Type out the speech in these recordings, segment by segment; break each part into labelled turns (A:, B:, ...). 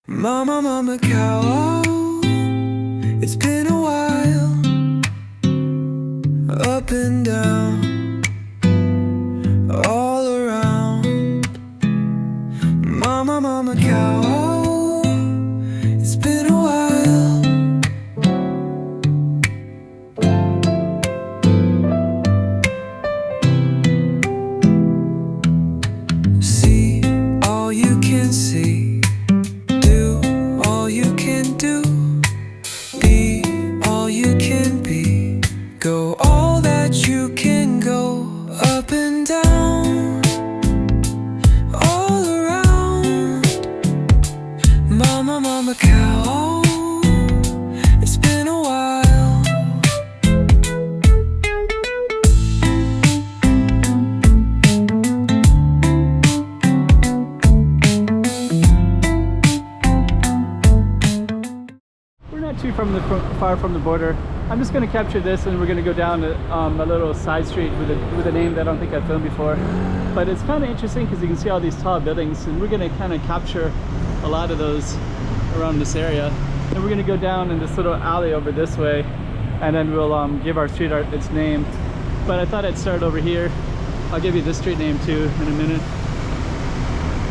A: Mama, mama, cow, it's been a while, up and down, all around. Mama, mama, cow, it's been a while. See all you can see. Go all that you can go, up and down, all around. Mama, mama, cow, it's been a while.
B: We're not too far from the border. I'm just going to capture this and we're going to go down a little side street with a name that I don't think I've filmed before. But it's kind of interesting because you can see all these tall buildings, and we're going to kind of capture a lot of those around this area. And we're going to go down in this little alley over this way, and then we'll give our street art its name. But I thought I'd start over here. I'll give you this street name too in a minute.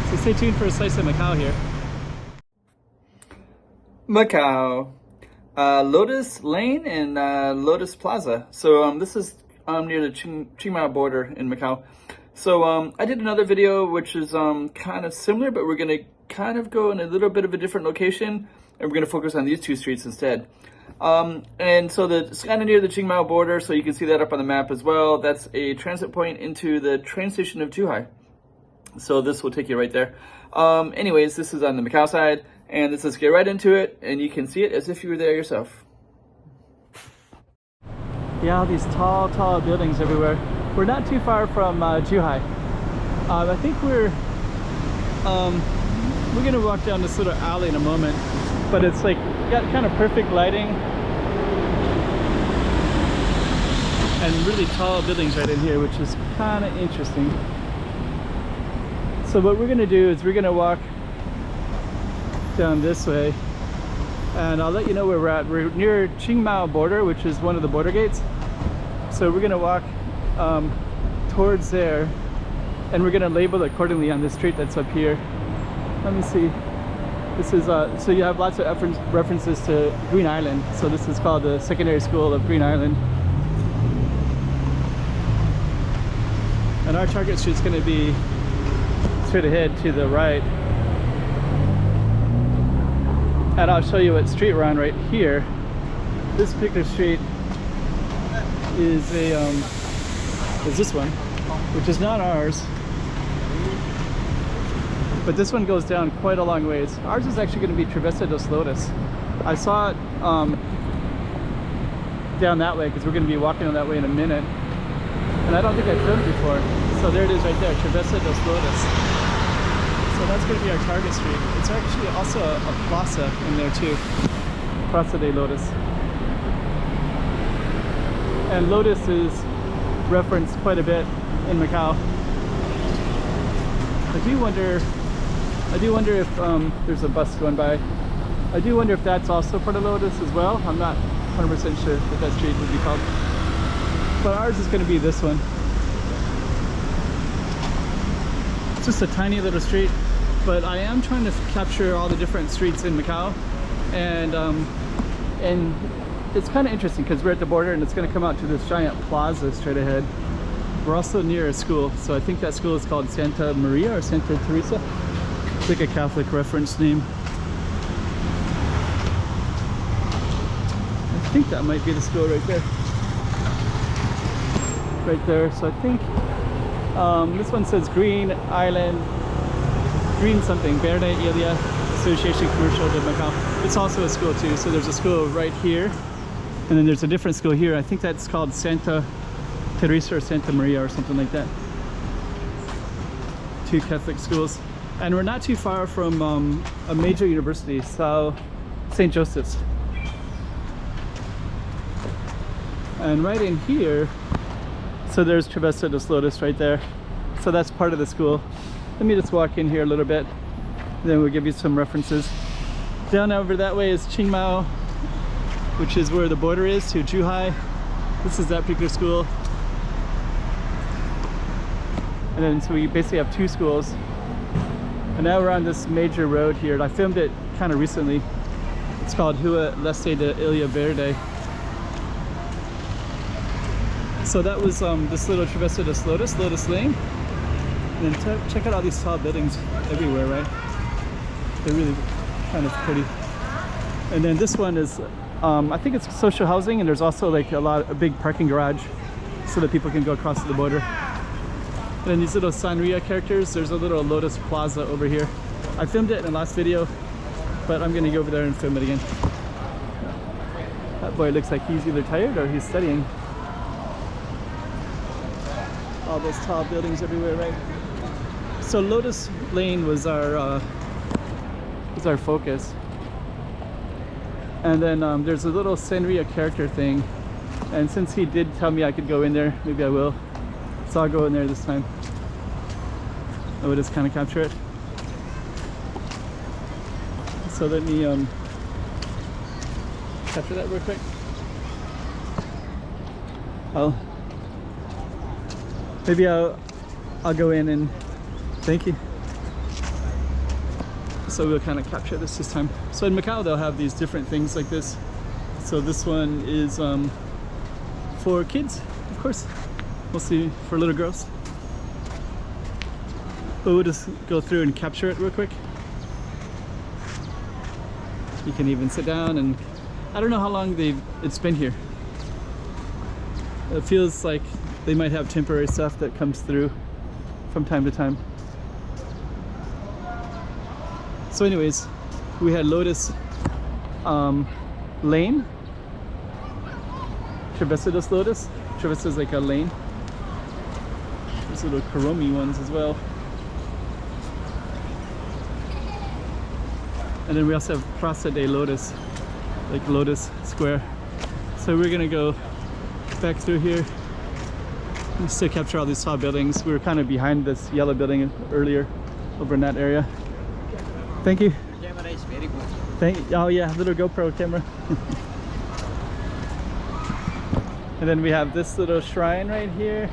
B: So stay tuned for a slice of Macau here.
C: Macau. Lotus Lane and Lotus Plaza. So this is near the Qingmao border in Macau. So I did another video which is kind of similar, but we're going to kind of go in a little bit of a different location, and we're going to focus on these two streets instead. And so it's kind of near the Qingmao border, so you can see that up on the map as well. That's a transit point into the train station of Zhuhai. So this will take you right there. Anyways, this is on the Macau side. And let's just get right into it, and you can see it as if you were there yourself.
B: Yeah, all these tall buildings everywhere. We're not too far from Zhuhai. I think we're gonna walk down this little alley in a moment, but it's like got kind of perfect lighting and really tall buildings right in here, which is kind of interesting. So what we're gonna do is we're gonna walk down this way, and I'll let you know where we're at. We're near Qingmao border, which is one of the border gates. So we're gonna walk towards there, and we're gonna label it accordingly on the street that's up here. Let me see. This is so you have lots of references to Green Island. So this is called the secondary school of Green Island, and our target street is going to be straight ahead to the right. And I'll show you what street we're on right here. This particular street is this one, which is not ours. But this one goes down quite a long ways. Ours is actually going to be Travessa dos Lotus. I saw it down that way because we're going to be walking on that way in a minute. And I don't think I've filmed before. So there it is right there, Travessa dos Lotus. So that's going to be our target street. It's actually also a plaza in there too. Praça de Lotus. And Lotus is referenced quite a bit in Macau. I do wonder if there's a bus going by. I do wonder if that's also part of Lotus as well. I'm not 100% sure what that street would be called. But ours is going to be this one. It's just a tiny little street, but I am trying to capture all the different streets in Macau, and it's kind of interesting because we're at the border and it's going to come out to this giant plaza straight ahead. We're also near a school, so I think that school is called Santa Maria or Santa Teresa. It's like a Catholic reference name. I think that might be the school right there. Right there. So I think this one says Green Island, Green something, Verde Ilia Association Commercial de Macau. It's also a school too. So there's a school right here, and then there's a different school here. I think that's called Santa Teresa or Santa Maria or something like that. Two Catholic schools. And we're not too far from a major university, St. Joseph's. And right in here, so there's Travessa dos Lotus right there. So that's part of the school. Let me just walk in here a little bit, then we'll give you some references. Down over that way is Qingmao, which is where the border is to Zhuhai. This is that particular school. And then so we basically have two schools. And now we're on this major road here. I filmed it kind of recently. It's called Rua Leste de Ilha Verde. So that was this little Travessa de Lotus, Lotus Lane. And then check out all these tall buildings everywhere, right? They're really kind of pretty. And then this one is, I think it's social housing, and there's also like a big parking garage so that people can go across the border. And then these little Sanria characters, there's a little Lotus Plaza over here. I filmed it in the last video, but I'm gonna go over there and film it again. That boy looks like he's either tired or he's studying. All those tall buildings everywhere, right? So Lotus Lane was our focus. And then there's a little Sanria character thing. And since he did tell me I could go in there, maybe I will. So I'll go in there this time. I will just kind of capture it. So let me capture that real quick. Maybe I'll go in and thank you. So we'll kind of capture this time. So in Macau they'll have these different things like this. So this one is for kids, of course, mostly for little girls. But we'll just go through and capture it real quick. You can even sit down, and I don't know how long it's been here. It feels like they might have temporary stuff that comes through from time to time. So anyways, we had Lotus Lane. Travessa dos Lotus. Travessa is like a lane. There's little Karomi ones as well. And then we also have Praça de Lotus, like Lotus Square. So we're gonna go back through here just to capture all these tall buildings. We were kind of behind this yellow building earlier, over in that area. Thank you.
D: Camera is very good.
B: Oh yeah, little GoPro camera. And then we have this little shrine right here.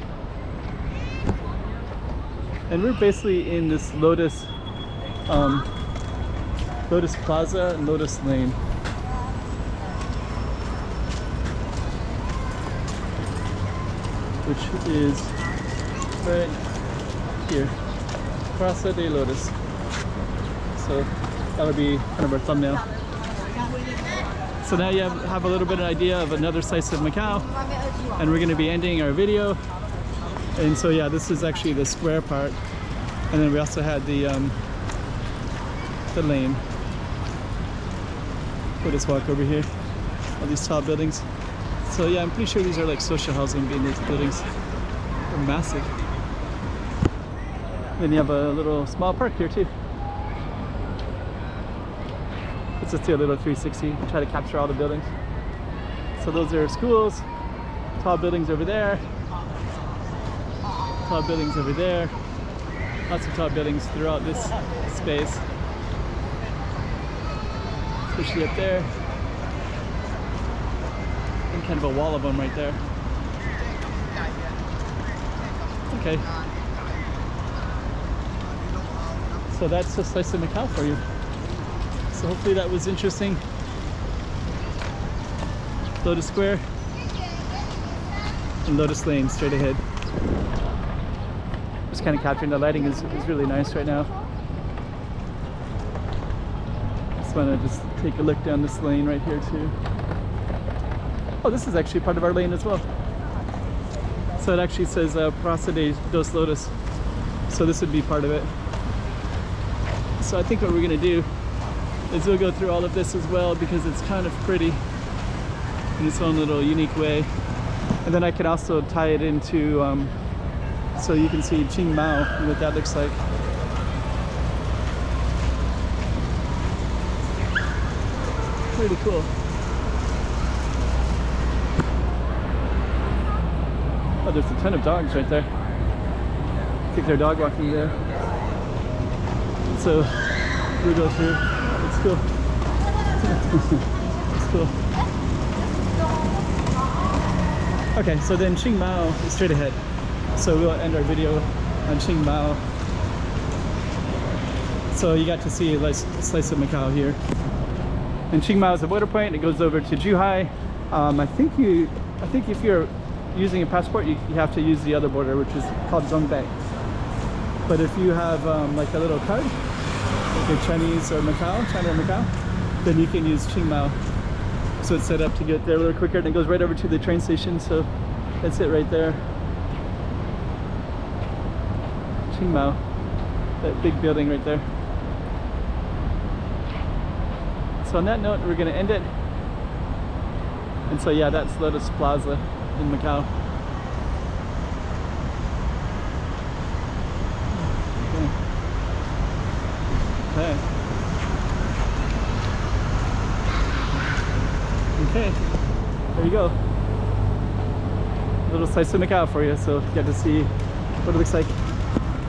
B: And we're basically in this Lotus Lotus Plaza and Lotus Lane. Which is right here. Praça de Lotus. So that'll be kind of our thumbnail. So now you have a little bit of an idea of another slice of Macau, and we're going to be ending our video. And so yeah, this is actually the square part, and then we also had the lane. We'll just walk over here, all these tall buildings. So yeah, I'm pretty sure these are like social housing being these buildings. They're massive. Then you have a little small park here too. Let's just do a little 360, try to capture all the buildings. So those are schools, tall buildings over there, tall buildings over there, lots of tall buildings throughout this space, especially up there, and kind of a wall of them right there. Okay, so that's a slice of Macau for you. So hopefully that was interesting. Lotus Square and Lotus Lane straight ahead. Just kind of capturing the lighting is really nice right now. Just want to just take a look down this lane right here too. Oh, this is actually part of our lane as well. So it actually says Praça de dos Lotus. So this would be part of it. So I think what we're gonna do is we'll go through all of this as well because it's kind of pretty in its own little unique way. And then I can also tie it into, so you can see Qingmao and what that looks like. Pretty cool. Oh, there's a ton of dogs right there. I think they're dog walking there. So we'll go through. It's cool. It's cool. Okay, so then Chiang Mai is straight ahead. So we'll end our video on Chiang Mai. So you got to see a slice of Macau here. And Chiang Mai is a border point. It goes over to Zhuhai. I think if you're using a passport, you have to use the other border, which is called Zhongbei. But if you have like a little card, like a Chinese or Macau, China or Macau, then you can use Chiang Mai. So it's set up to get there a little quicker, and it goes right over to the train station. So that's it right there. Chiang Mai, that big building right there. So on that note, we're gonna end it. And so yeah, that's Lotus Plaza in Macau. Okay. Okay, there you go. A little slice of Macau for you, so you get to see what it looks like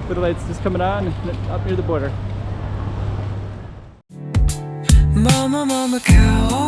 B: with the lights just coming on up near the border.
A: Mama, Macau.